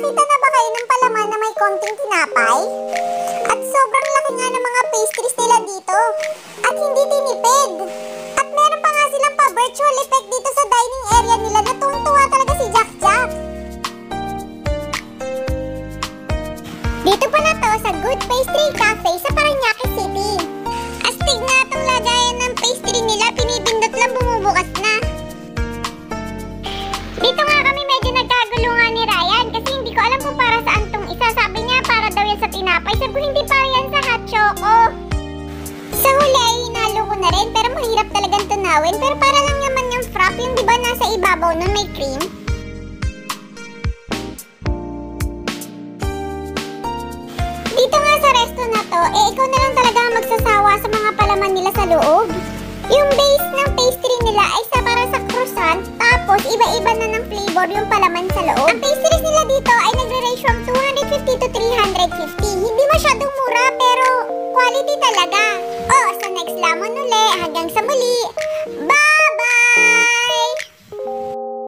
Nakakita na ba kayo ng palaman na may konting tinapay? At sobrang laki nga ng mga pastries nila dito. At hindi tinipid. At meron pa nga silang pa-virtual effect dito sa dining area nila na tuwang-tuwa talaga si Jack Jack. Dito pa na to sa Good Pastry Cafe sa Parañaque City. Astig nga itong lagayan ng pastry nila, pinipindot lang bumubukas na. Dito nga kami medyo nagkagulungan ni Ryan kasi hindi ko alam kung para saan tong isa. Sabi niya para daw yan sa tinapay. Sabi ko hindi para yan sa hot choco. Sa huli ay hinalo ko na rin pero mahirap talagang tunawin. Pero para lang naman yung frap, yung diba nasa ibabaw nun may cream. Dito nga sa resto na to, ikaw na lang talaga magsasawa sa mga palaman nila sa loob. Yung base ng pastry nila ay para sa croissant, tapos iba-iba na ng flavor yung palaman sa loob. Ang pastries nila dito ay nagre-range from 250 to 350. Hindi masyadong mura pero quality talaga. Oh, sa next lamon uli, hanggang sa muli!